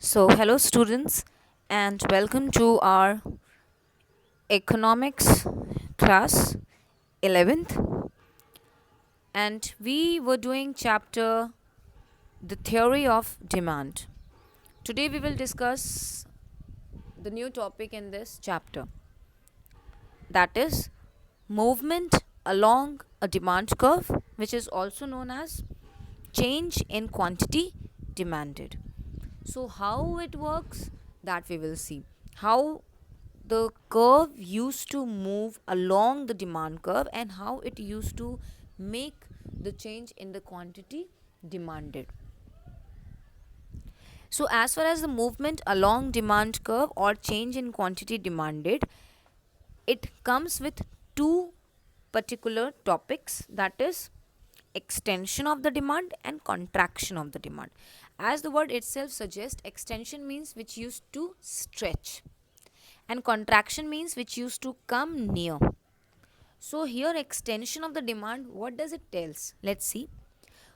So, hello students, and welcome to our economics class 11th. And we were doing chapter the theory of demand. Today we will discuss the new topic in this chapter, that is movement along a demand curve, which is also known as change in quantity demanded. So, how it works, that we will see. How the curve used to move along the demand curve and how it used to make the change in the quantity demanded. So, as far as the movement along demand curve or change in quantity demanded, it comes with two particular topics, that is extension of the demand and contraction of the demand. As the word itself suggests, extension means which used to stretch and contraction means which used to come near. So here extension of the demand, what does it tells? Let's see.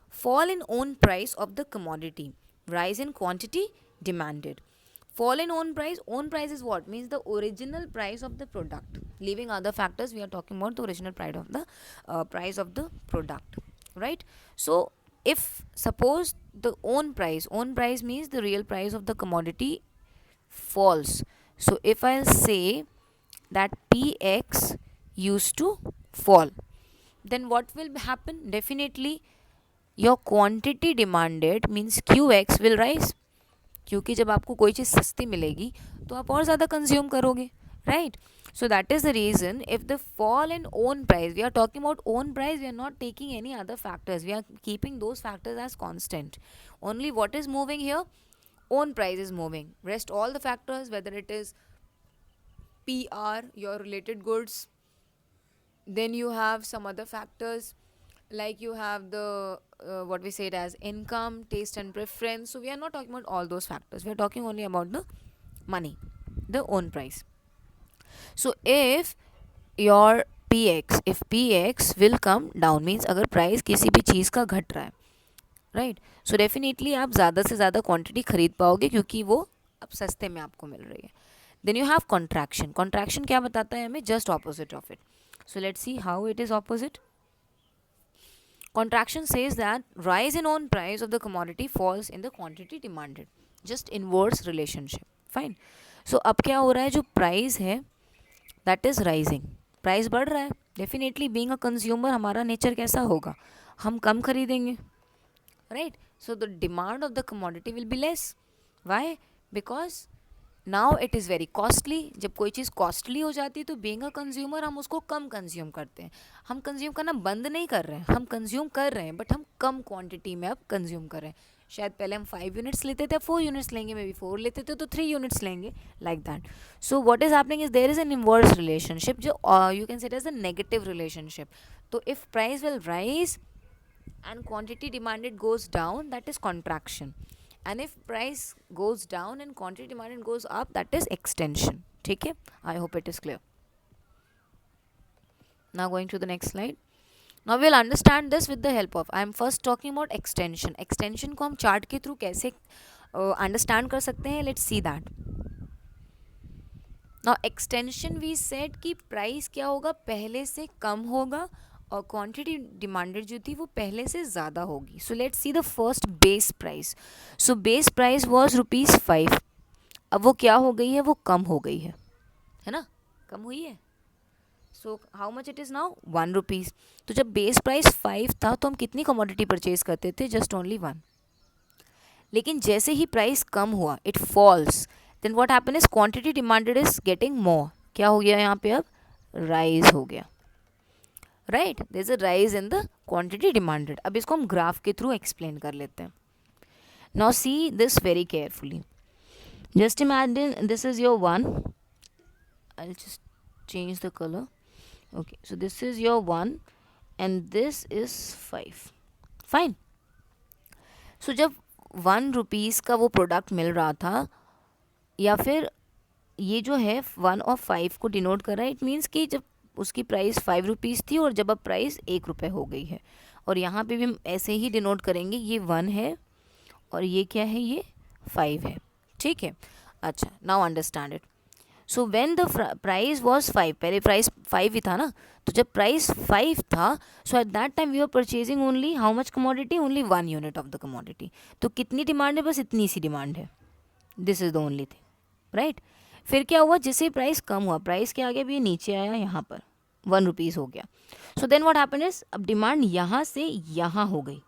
Fall in own price of the commodity, rise in quantity demanded. Fall in own price is what? Means the original price of the product. Leaving other factors, we are talking about the original price of the product, right? So if suppose the own price means the real price of the commodity falls. So if I'll say that Px used to fall, then what will happen? Definitely your quantity demanded means Qx will rise, क्योंकि जब आपको कोई चीज़ सस्ती मिलेगी तो आप और ज़्यादा कंज्यूम करोगे, right? So that is the reason if the fall in own price, we are talking about own price, we are not taking any other factors, we are keeping those factors as constant. Only what is moving here? Own price is moving. Rest all the factors, whether it is PR, your related goods, then you have some other factors like you have the what we say it as income, taste and preference. So we are not talking about all those factors, we are talking only about the money, the own price. So your if px will come down means अगर price किसी भी चीज़ का घट रहा है, right, so definitely आप ज़्यादा से ज़्यादा क्वांटिटी खरीद पाओगे क्योंकि वो अब सस्ते में आपको मिल रही है. Then you have contraction. Contraction क्या बताता है हमें? Just opposite of it. So let's see how it is opposite. Contraction says that rise in own price of the commodity falls in the quantity demanded. Just inverse relationship. Fine. So अब क्या हो रहा है? जो price है that is rising, price बढ़ रहा है. डेफिनेटली बीइंग अ कंज्यूमर हमारा नेचर कैसा होगा? हम कम खरीदेंगे, right? So the demand of the commodity will be less. Why? Because now it is very costly. जब कोई चीज़ कॉस्टली हो जाती है तो बीइंग अ कंज्यूमर हम उसको कम कंज्यूम करते हैं. हम कंज्यूम करना बंद नहीं कर रहे हैं, हम कंज्यूम कर रहे हैं बट हम कम क्वांटिटी में अब कंज्यूम कर रहे हैं. शायद पहले हम 5 यूनिट्स लेते थे, 4 यूनिट्स लेंगे, मे बी 4 लेते थे तो 3 यूनिट्स लेंगे, like that. So what is happening is there is an inverse relationship, जो you can say it as a negative relationship. तो if price will rise and quantity demanded goes down, that is contraction, and if price goes down and quantity demanded goes up, that is extension. ठीक है? I hope it is clear. Now going to the next slide. Now we'll understand this with the help of, I am first talking about extension. Extension को हम chart के through कैसे understand कर सकते हैं? Let's see that. Now extension we said कि price क्या होगा? पहले से कम होगा और क्वांटिटी डिमांडेड जो थी वो पहले से ज़्यादा होगी. सो let's see the first base price. So base price was ₹5. अब वो क्या हो गई है? वो कम हो गई है ना? कम हुई है. So how much it is now? ₹1. तो जब बेस प्राइस 5 था तो हम कितनी कमोडिटी परचेज करते थे? Just only 1. लेकिन जैसे ही प्राइस कम हुआ, it falls, then what happen is quantity demanded is getting more. क्या हो गया यहाँ पे? अब राइज हो गया, right? There is a rise in the quantity demanded. अब इसको हम ग्राफ के थ्रू एक्सप्लेन कर लेते हैं. Now see this very carefully. Just imagine this is your 1. I will just change the colour. Okay, so this is your 1 and this is 5. Fine. So जब ₹1 का वो प्रोडक्ट मिल रहा था, या फिर ये जो है 1 और 5 को डिनोट कर रहा है, इट मीन्स कि जब उसकी प्राइस ₹5 थी और जब अब प्राइस ₹1 हो गई है. और यहाँ पे भी हम ऐसे ही डिनोट करेंगे, ये 1 है और ये क्या है? ये 5 है. ठीक है, अच्छा now understand it. So when the price was 5, पहले प्राइस 5 ही था ना, तो जब प्राइस 5 था, so at that time we are purchasing only how much commodity, only 1 unit of the commodity. तो कितनी डिमांड है, बस इतनी सी डिमांड है. This is the only thing, right. फिर क्या हुआ, जिससे प्राइस कम हुआ, प्राइस क्या आ गया, भी नीचे आया, यहाँ पर 1 रुपीज़ हो गया. So then what happen is, अब डिमांड यहाँ से यहाँ हो गई,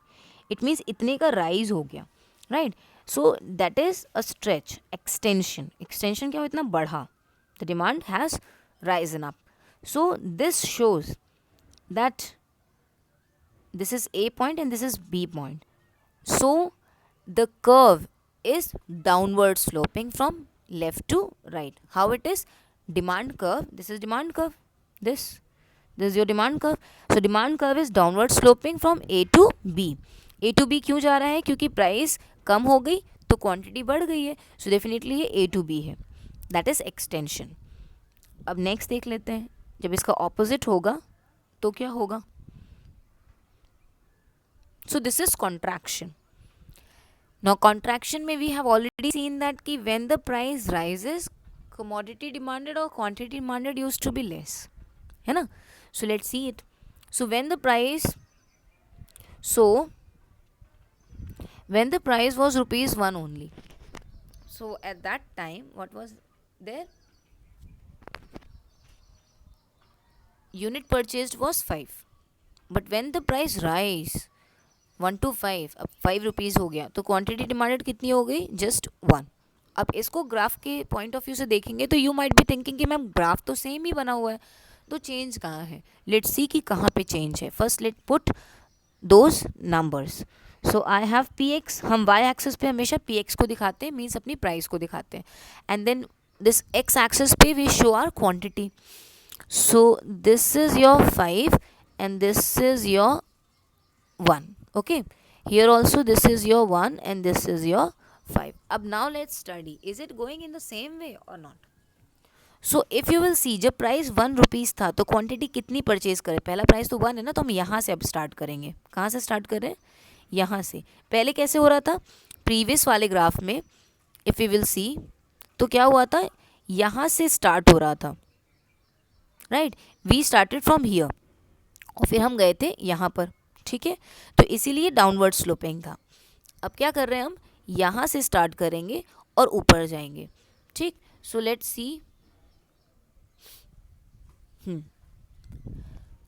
इट मीन्स इतने का राइज हो गया, right. So that is a stretch, extension. Extension क्या हो, इतना बढ़ा, the demand has risen up. So this shows that this is A point and this is B point. So the curve is downward sloping from left to right. How it is? Demand curve, this is demand curve, this is your demand curve. So demand curve is downward sloping from A to B. A to B क्यों जा रहा है, क्योंकि price कम हो गई तो quantity बढ़ गई है. सो डेफिनेटली ये A to B है, दैट इज एक्सटेंशन. अब नेक्स्ट देख लेते हैं, जब इसका ऑपोजिट होगा तो क्या होगा. So this is contraction. Now contraction में we have already seen that कि when the price rises, commodity demanded और quantity demanded used to be less, है ना. So let's see it. So when the price was rupees 1 only, so at that time what was there, unit purchased was 5, but when the price rise 1 to 5, अब 5 rupees हो गया, तो quantity demanded कितनी हो गई, just 1. अब इसको graph के पॉइंट ऑफ व्यू से देखेंगे तो यू माइट बी थिंकिंग कि मैम ग्राफ तो सेम ही बना हुआ है, तो चेंज कहाँ है. लेट्स सी कि कहाँ पे चेंज है. First let put those numbers. So I have P x, हम वाई एक्सिस पे हमेशा पी एक्स को दिखाते हैं, मीन्स अपनी प्राइस को दिखाते हैं, and then this x axis पे we show our quantity. So this is your 5 and this is your 1. Okay, here also this is your 1 and this is your 5. अब now let's study, is it going in the same way or not. So if you will see, जब price 1 rupees था तो quantity कितनी purchase करें, पहला price तो 1 है ना, तो हम यहाँ से अब स्टार्ट करेंगे. कहाँ से स्टार्ट करें, यहाँ से. पहले कैसे हो रहा था, प्रीवियस वाले ग्राफ में इफ़ यू विल सी, तो क्या हुआ था, यहाँ से स्टार्ट हो रहा था, right. We started from here और फिर हम गए थे यहाँ पर, ठीक है. तो इसीलिए डाउनवर्ड स्लोपिंग था. अब क्या कर रहे हैं हम, यहाँ से स्टार्ट करेंगे और ऊपर जाएंगे, ठीक. सो लेट्स सी.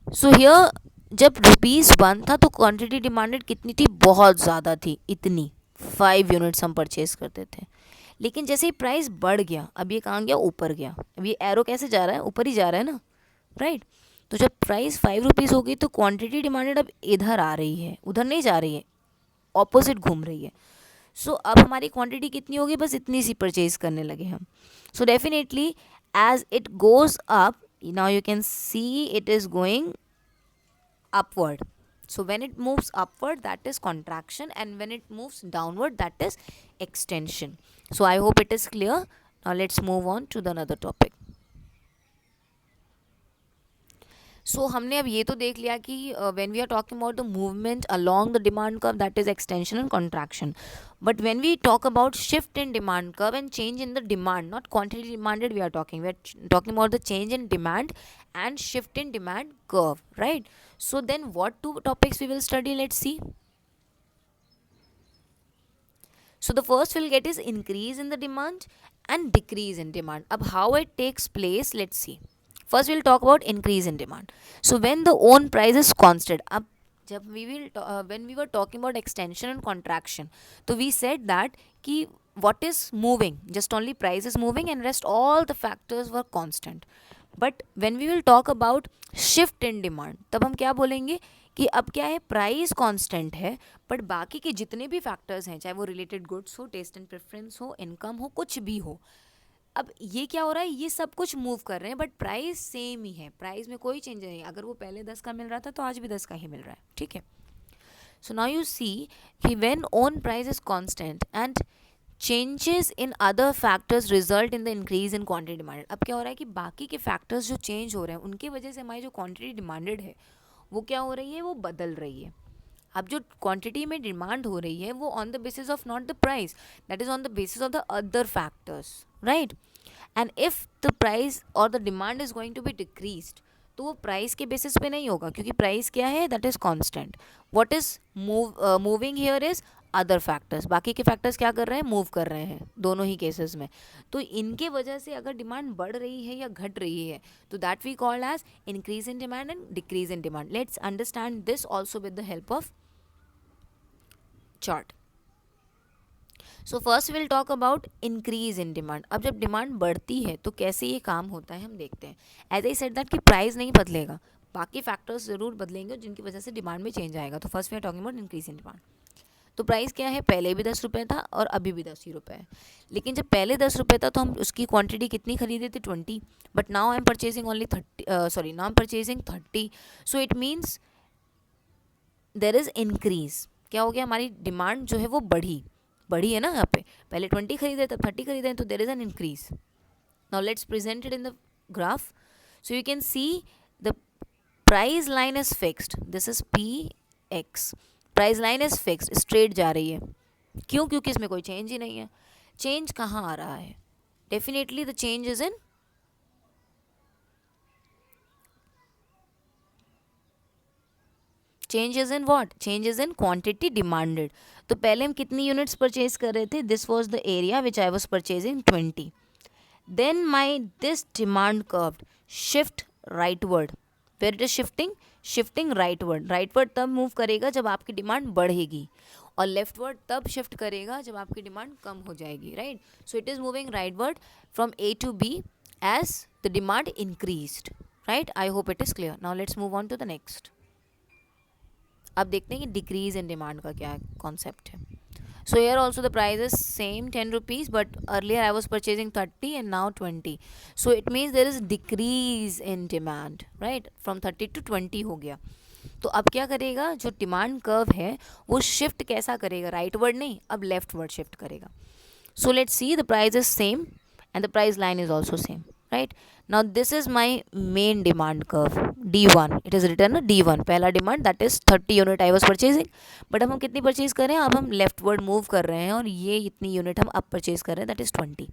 सो हियर जब ₹1 था तो क्वांटिटी डिमांडेड कितनी थी, बहुत ज़्यादा थी, इतनी 5 यूनिट्स हम परचेज करते थे. लेकिन जैसे ही प्राइस बढ़ गया, अब ये कहाँ गया, ऊपर गया. अब ये एरो कैसे जा रहा है, ऊपर ही जा रहा है ना, राइट. तो जब प्राइस 5 रुपीज़ हो गई तो क्वांटिटी डिमांडेड अब इधर आ रही है, उधर नहीं जा रही है, ऑपोजिट घूम रही है. सो अब हमारी क्वांटिटी कितनी होगी, बस इतनी सी परचेज करने लगे हम. So definitely as it goes up, now you can see it is going upward. So when it moves upward, that is contraction, and when it moves downward, that is extension. So I hope it is clear. Now let's move on to the another topic. So हमने अब ये तो देख लिया कि when we are talking about the movement along the demand curve, that is extension and contraction. But when we talk about shift in demand curve and change in the demand, not quantity demanded we are talking about the change in demand and shift in demand curve, right. So then what two topics we will study, let's see. So the first we'll get is increase in the demand and decrease in demand. Ab how it takes place, let's see. First we'll talk about increase in demand. So when the own price is constant, अब जब when we were talking about extension and contraction, तो we said that कि what is moving, just only price is moving and rest all the factors were constant. But when we will talk about shift in demand, तब हम क्या बोलेंगे कि अब क्या है, प्राइस कांस्टेंट है बट बाकी के जितने भी फैक्टर्स हैं, चाहे वो रिलेटेड गुड्स हो, टेस्ट एंड प्रेफरेंस हो, इनकम हो, कुछ भी हो, अब ये क्या हो रहा है, ये सब कुछ मूव कर रहे हैं बट प्राइस सेम ही है, प्राइस में कोई चेंज नहीं. अगर वो पहले 10 का मिल रहा था तो आज भी 10 का ही मिल रहा है, ठीक है. सो नाउ यू सी कि when own price is constant and changes in other factors result in the increase in quantity demanded. अब क्या हो रहा है कि बाकी के फैक्टर्स जो चेंज हो रहे हैं उनकी वजह से हमारी जो क्वांटिटी डिमांडेड है वो क्या हो रही है, वो बदल रही है. अब जो क्वांटिटी में डिमांड हो रही है वो on the basis of not the price, that is on the basis of the other factors, right. And if the price और the demand is going to be decreased, तो वो प्राइस के basis पे नहीं होगा, क्योंकि प्राइस क्या है, that is constant. What is moving here is other factors, बाकी के फैक्टर्स क्या कर रहे हैं, मूव कर रहे हैं दोनों ही केसेस में। तो इनके वजह से अगर डिमांड बढ़ रही है या घट रही है, तो that we called as increase in demand and decrease in demand. Let's understand this also with the help of chart. So first will talk about increase in demand. अब जब डिमांड बढ़ती है तो कैसे ये काम होता है हम देखते हैं। एज आई सेड दैट कि प्राइस नहीं बदलेगा, बाकी फैक्टर्स जरूर बदलेंगे जिनकी वजह से डिमांड में चेंज आएगा। तो first we are talking about increase in demand. तो प्राइस क्या है, पहले भी 10 रुपये था और अभी भी 10 ही रुपये है। लेकिन जब पहले 10 रुपये था तो हम उसकी क्वांटिटी कितनी खरीदे थे, 20, but now I am purchasing only 30, sorry now I am purchasing 30। So it means there is increase. क्या हो गया, हमारी डिमांड जो है वो बढ़ी है ना। यहाँ पे पहले 20 खरीदे तब 30 खरीदे, तो there is an increase. Now let's present it in the graph. So you can see the price line is fixed, this is P x. Price line is fixed, straight जा रही है। क्यों, क्योंकि इसमें कोई चेंज ही नहीं है। चेंज कहाँ आ रहा है, definitely the change is in changes in what, changes in quantity demanded. तो पहले हम कितनी यूनिट्स परचेज कर रहे थे, this was the area which I was purchasing 20। Then my this demand curve shift rightward, where it is shifting rightward तब move करेगा जब आपकी डिमांड बढ़ेगी, और लेफ्टवर्ड तब शिफ्ट करेगा जब आपकी डिमांड कम हो जाएगी, right. So it is moving rightward from A to B as the demand increased, right. I hope it is clear. Now let's move on to the next. अब देखते हैं कि डिक्रीज इन डिमांड का क्या concept है। So here also the price is same 10 rupees, but earlier I was purchasing 30 and now 20। So it means there is decrease in demand, right, from 30 to 20 हो गया। तो अब क्या करेगा, जो डिमांड कर्व है वो शिफ्ट कैसा करेगा, राइटवर्ड नहीं, अब लेफ्टवर्ड शिफ्ट करेगा। सो let's C, the price is same and the price line is also same, right। now this is my main demand curve D1, it is written D1, पहला demand that is 30 unit I was purchasing, but अब हम कितनी purchase कर रहे हैं, अब हम leftward move कर रहे हैं और ये इतनी यूनिट हम अब परचेज कर रहे हैं, that is 20।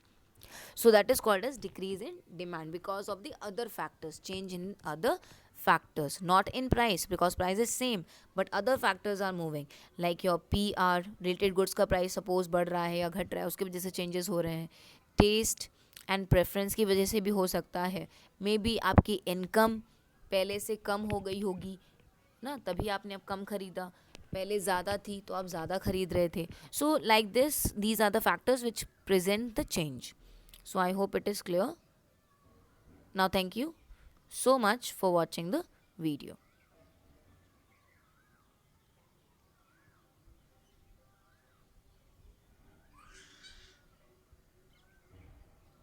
so that is called as decrease in demand because of the other factors, change in other factors, not in price because price is same but other factors are moving, like your PR related goods का price suppose बढ़ रहा है या घट रहा है, उसकी वजह से changes हो रहे हैं। टेस्ट एंड प्रेफरेंस की वजह से भी हो सकता है, मे बी आपकी इनकम पहले से कम हो गई होगी ना, तभी आपने अब कम खरीदा, पहले ज़्यादा थी तो आप ज़्यादा खरीद रहे थे। So like this, these are the factors which present the change. So I hope it is clear. Now thank you so much for watching the video.